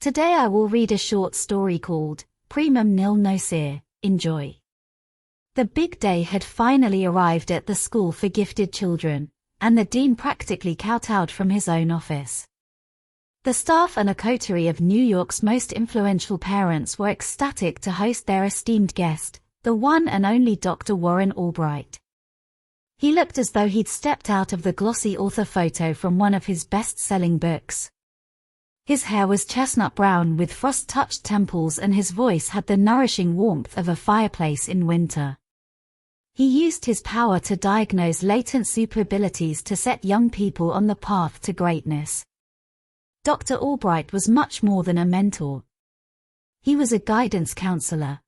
Today I will read a short story called Primum Nil Nocere. Enjoy. The big day had finally arrived at the school for gifted children, and the dean practically kowtowed from his own office. The staff and a coterie of New York's most influential parents were ecstatic to host their esteemed guest, the one and only Dr. Warren Albright. He looked as though he'd stepped out of the glossy author photo from one of his best-selling books. His hair was chestnut brown with frost-touched temples, and his voice had the nourishing warmth of a fireplace in winter. He used his power to diagnose latent super abilities to set young people on the path to greatness. Dr. Albright was much more than a mentor. He was a guidance counselor.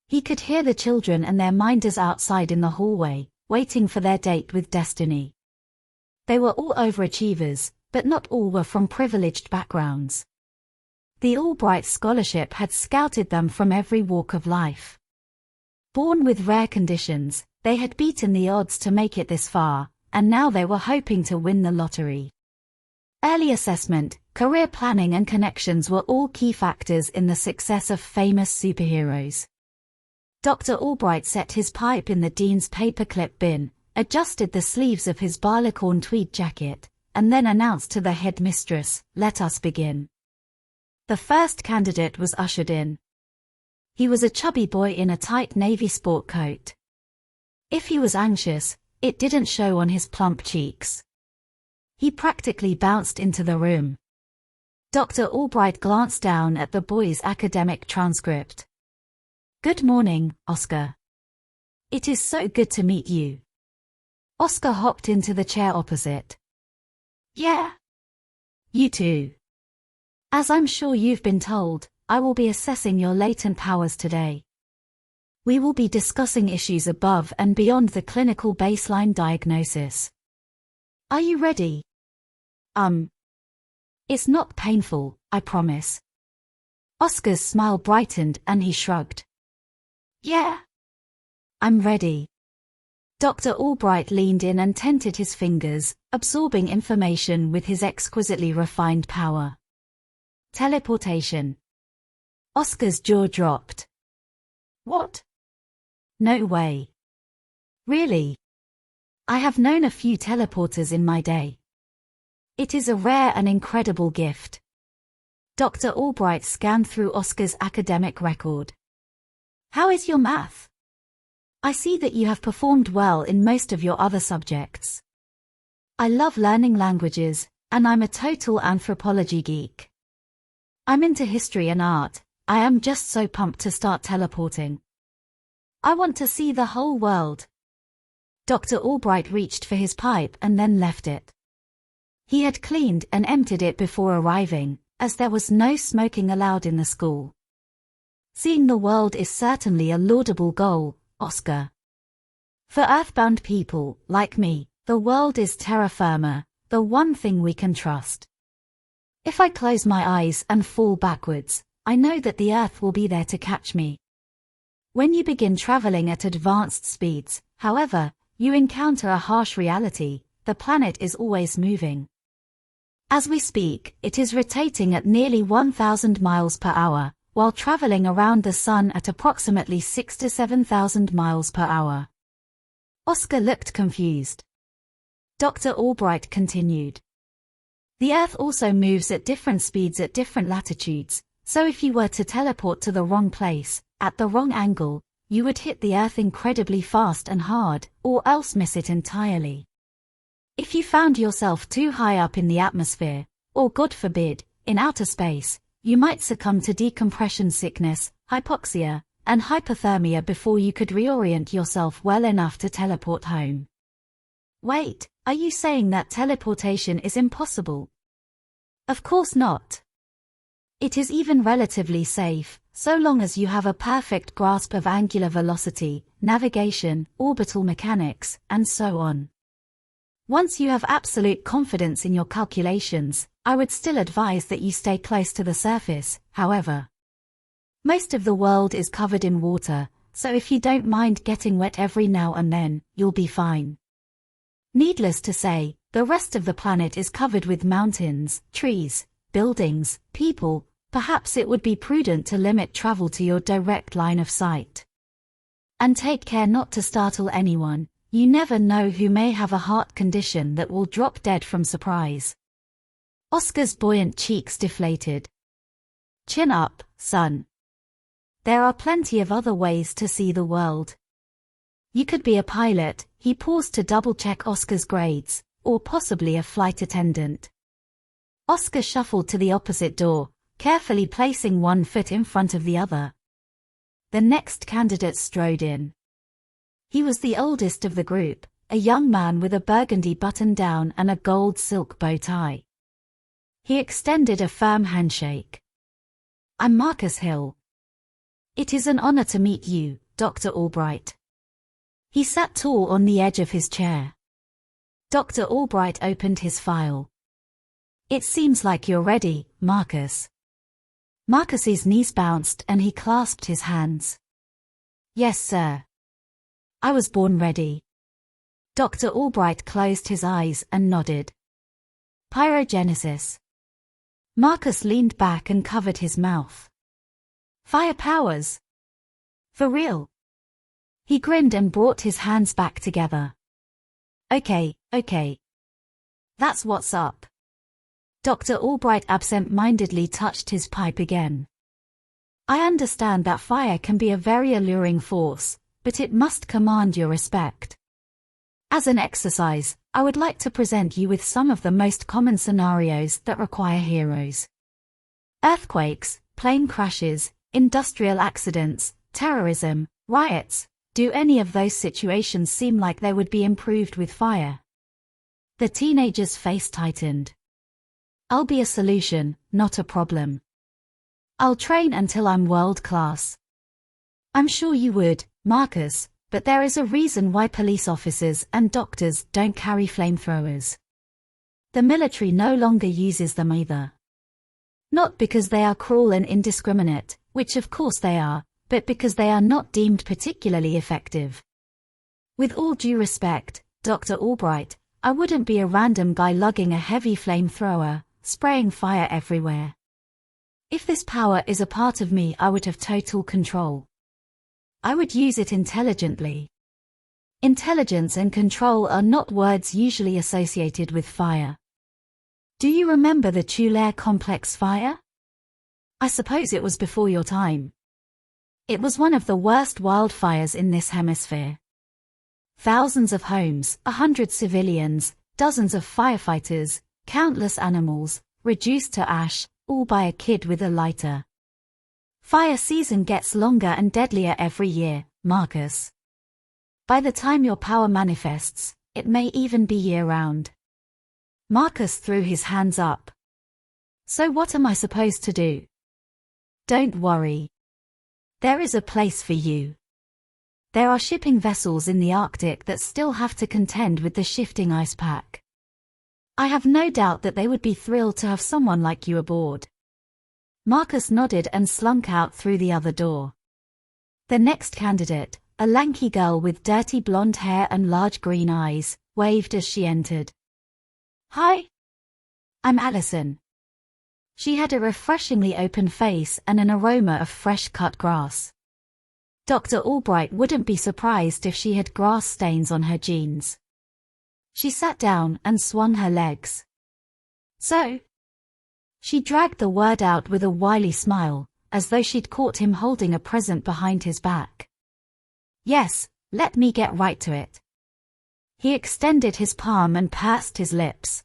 He could hear the children and their minders outside in the hallway, waiting for their date with destiny. They were all overachievers, but not all were from privileged backgrounds. The Albright Scholarship had scouted them from every walk of life. Born with rare conditions, they had beaten the odds to make it this far, and now they were hoping to win the lottery. Early assessment, career planning and connections were all key factors in the success of famous superheroes. Dr. Albright set his pipe in the dean's paperclip bin, adjusted the sleeves of his barleycorn tweed jacket, and then announced to the headmistress, "Let us begin." The first candidate was ushered in. He was a chubby boy in a tight navy sport coat. If he was anxious, it didn't show on his plump cheeks. He practically bounced into the room. Dr. Albright glanced down at the boy's academic transcript. "Good morning, Oscar. It is so good to meet you." Oscar hopped into the chair opposite. "Yeah. You too. As I'm sure you've been told, I will be assessing your latent powers today. We will be discussing issues above and beyond the clinical baseline diagnosis. Are you ready?" It's not painful, I promise." Oscar's smile brightened and he shrugged. "Yeah. I'm ready." Dr. Albright leaned in and tented his fingers, absorbing information with his exquisitely refined power. Teleportation. Oscar's jaw dropped. "What? No way. Really? I have known a few teleporters in my day. It is a rare and incredible gift." Dr. Albright scanned through Oscar's academic record. "How is your math? I see that you have performed well in most of your other subjects." "I love learning languages, and I'm a total anthropology geek. I'm into history and art. I am just so pumped to start teleporting. I want to see the whole world." Dr. Albright reached for his pipe and then left it. He had cleaned and emptied it before arriving, as there was no smoking allowed in the school. "Seeing the world is certainly a laudable goal, Oscar. For earthbound people, like me, the world is terra firma, the one thing we can trust. If I close my eyes and fall backwards, I know that the earth will be there to catch me. When you begin traveling at advanced speeds, however, you encounter a harsh reality: the planet is always moving. As we speak, it is rotating at nearly 1,000 miles per hour, while traveling around the sun at approximately 6,000 to 7,000 miles per hour. Oscar looked confused. Dr. Albright continued. "The Earth also moves at different speeds at different latitudes, so if you were to teleport to the wrong place, at the wrong angle, you would hit the Earth incredibly fast and hard, or else miss it entirely. If you found yourself too high up in the atmosphere, or God forbid, in outer space, you might succumb to decompression sickness, hypoxia, and hypothermia before you could reorient yourself well enough to teleport home." "Wait, are you saying that teleportation is impossible?" "Of course not. It is even relatively safe, so long as you have a perfect grasp of angular velocity, navigation, orbital mechanics, and so on. Once you have absolute confidence in your calculations, I would still advise that you stay close to the surface, however. Most of the world is covered in water, so if you don't mind getting wet every now and then, you'll be fine. Needless to say, the rest of the planet is covered with mountains, trees, buildings, people, perhaps it would be prudent to limit travel to your direct line of sight. And take care not to startle anyone. You never know who may have a heart condition that will drop dead from surprise. Oscar's buoyant cheeks deflated. Chin up, son. There are plenty of other ways to see the world. You could be a pilot, he paused to double-check Oscar's grades, or possibly a flight attendant. Oscar shuffled to the opposite door, carefully placing one foot in front of the other. The next candidate strode in. He was the oldest of the group, a young man with a burgundy button-down and a gold silk bow tie. He extended a firm handshake. I'm Marcus Hill. It is an honor to meet you, Dr. Albright. He sat tall on the edge of his chair. Dr. Albright opened his file. It seems like you're ready, Marcus. Marcus's knees bounced and he clasped his hands. Yes, sir. I was born ready. Dr. Albright closed his eyes and nodded. Pyrogenesis. Marcus leaned back and covered his mouth. Fire powers. For real. He grinned and brought his hands back together. Okay. That's what's up. Dr. Albright absent-mindedly touched his pipe again. I understand that fire can be a very alluring force, but it must command your respect. As an exercise, I would like to present you with some of the most common scenarios that require heroes. Earthquakes, plane crashes, industrial accidents, terrorism, riots. Do any of those situations seem like they would be improved with fire? The teenager's face tightened. I'll be a solution, not a problem. I'll train until I'm world class. I'm sure you would, Marcus, but there is a reason why police officers and doctors don't carry flamethrowers. The military no longer uses them either. Not because they are cruel and indiscriminate, which of course they are, but because they are not deemed particularly effective. With all due respect, Dr. Albright, I wouldn't be a random guy lugging a heavy flamethrower, spraying fire everywhere. If this power is a part of me, I would have total control. I would use it intelligently. Intelligence and control are not words usually associated with fire. Do you remember the Tulare complex fire? I suppose it was before your time. It was one of the worst wildfires in this hemisphere. Thousands of homes, 100 civilians, dozens of firefighters, countless animals, reduced to ash, all by a kid with a lighter. Fire season gets longer and deadlier every year, Marcus. By the time your power manifests, it may even be year-round. Marcus threw his hands up. So what am I supposed to do? Don't worry. There is a place for you. There are shipping vessels in the Arctic that still have to contend with the shifting ice pack. I have no doubt that they would be thrilled to have someone like you aboard. Marcus nodded and slunk out through the other door. The next candidate, a lanky girl with dirty blonde hair and large green eyes, waved as she entered. Hi. I'm Allison. She had a refreshingly open face and an aroma of fresh-cut grass. Dr. Albright wouldn't be surprised if she had grass stains on her jeans. She sat down and swung her legs. So? She dragged the word out with a wily smile, as though she'd caught him holding a present behind his back. Yes, let me get right to it. He extended his palm and pursed his lips.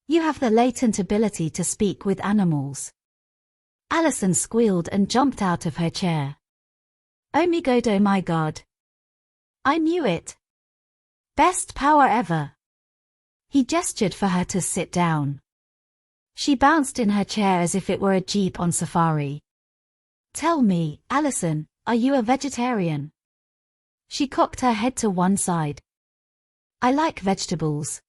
You have the latent ability to speak with animals. Allison squealed and jumped out of her chair. Oh my god. I knew it. Best power ever. He gestured for her to sit down. She bounced in her chair as if it were a jeep on safari. Tell me, Allison, are you a vegetarian? She cocked her head to one side. I like vegetables.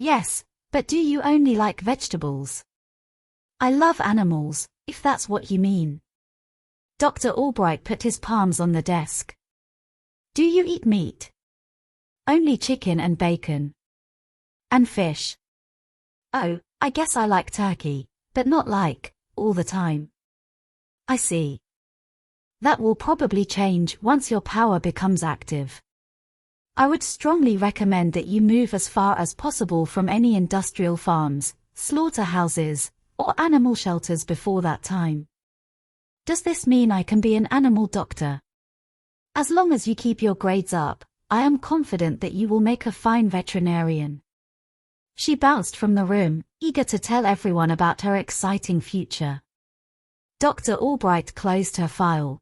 Yes, but do you only like vegetables? I love animals, if that's what you mean. Dr. Albright put his palms on the desk. Do you eat meat? Only chicken and bacon. And fish. Oh, I guess I like turkey, but not like, all the time. I see. That will probably change once your power becomes active. I would strongly recommend that you move as far as possible from any industrial farms, slaughterhouses, or animal shelters before that time. Does this mean I can be an animal doctor? As long as you keep your grades up, I am confident that you will make a fine veterinarian. She bounced from the room, eager to tell everyone about her exciting future. Dr. Albright closed her file.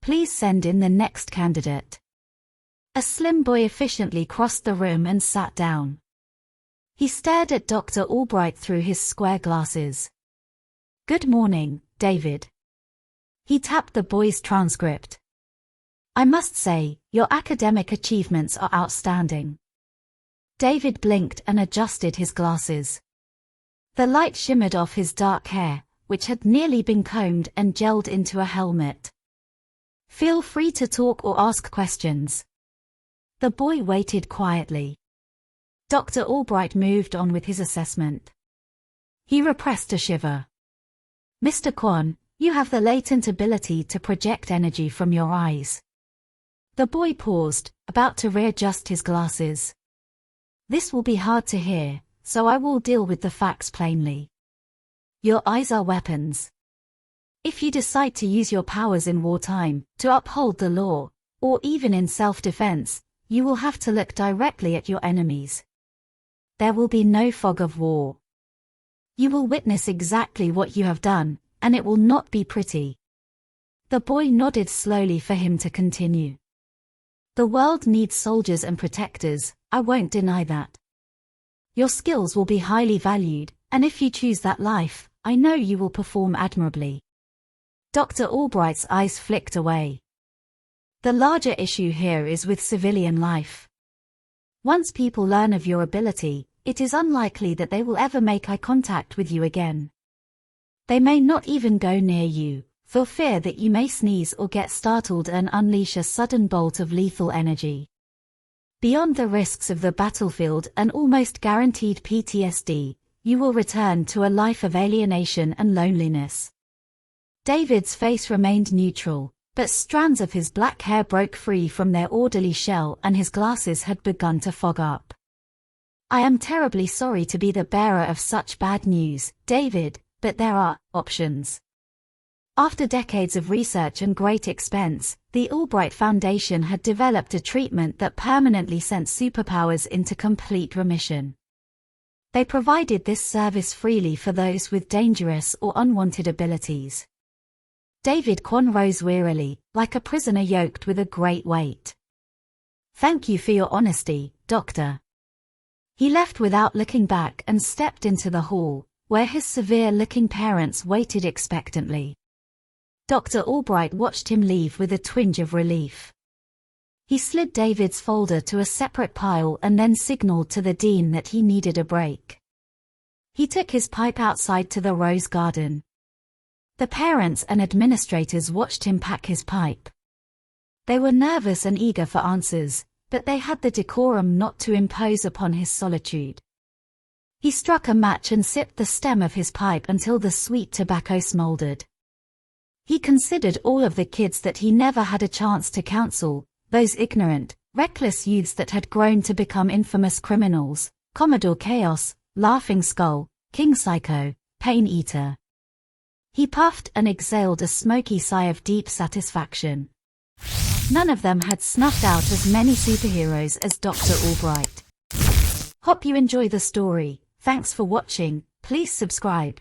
Please send in the next candidate. A slim boy efficiently crossed the room and sat down. He stared at Dr. Albright through his square glasses. Good morning, David. He tapped the boy's transcript. I must say, your academic achievements are outstanding. David blinked and adjusted his glasses. The light shimmered off his dark hair, which had nearly been combed and gelled into a helmet. Feel free to talk or ask questions. The boy waited quietly. Dr. Albright moved on with his assessment. He repressed a shiver. Mr. Kwon, you have the latent ability to project energy from your eyes. The boy paused, about to readjust his glasses. This will be hard to hear, so I will deal with the facts plainly. Your eyes are weapons. If you decide to use your powers in wartime, to uphold the law, or even in self-defense, you will have to look directly at your enemies. There will be no fog of war. You will witness exactly what you have done, and it will not be pretty. The boy nodded slowly for him to continue. The world needs soldiers and protectors, I won't deny that. Your skills will be highly valued, and if you choose that life, I know you will perform admirably. Dr. Albright's eyes flicked away. The larger issue here is with civilian life. Once people learn of your ability, it is unlikely that they will ever make eye contact with you again. They may not even go near you, for fear that you may sneeze or get startled and unleash a sudden bolt of lethal energy. Beyond the risks of the battlefield and almost guaranteed PTSD, you will return to a life of alienation and loneliness. David's face remained neutral, but strands of his black hair broke free from their orderly shell and his glasses had begun to fog up. I am terribly sorry to be the bearer of such bad news, David, but there are options. After decades of research and great expense, the Albright Foundation had developed a treatment that permanently sent superpowers into complete remission. They provided this service freely for those with dangerous or unwanted abilities. David Kwon rose wearily, like a prisoner yoked with a great weight. Thank you for your honesty, Doctor. He left without looking back and stepped into the hall, where his severe-looking parents waited expectantly. Dr. Albright watched him leave with a twinge of relief. He slid David's folder to a separate pile and then signaled to the dean that he needed a break. He took his pipe outside to the rose garden. The parents and administrators watched him pack his pipe. They were nervous and eager for answers, but they had the decorum not to impose upon his solitude. He struck a match and sipped the stem of his pipe until the sweet tobacco smoldered. He considered all of the kids that he never had a chance to counsel, those ignorant, reckless youths that had grown to become infamous criminals, Commodore Chaos, Laughing Skull, King Psycho, Pain Eater. He puffed and exhaled a smoky sigh of deep satisfaction. None of them had snuffed out as many superheroes as Dr. Albright. Hope you enjoy the story. Thanks for watching. Please subscribe.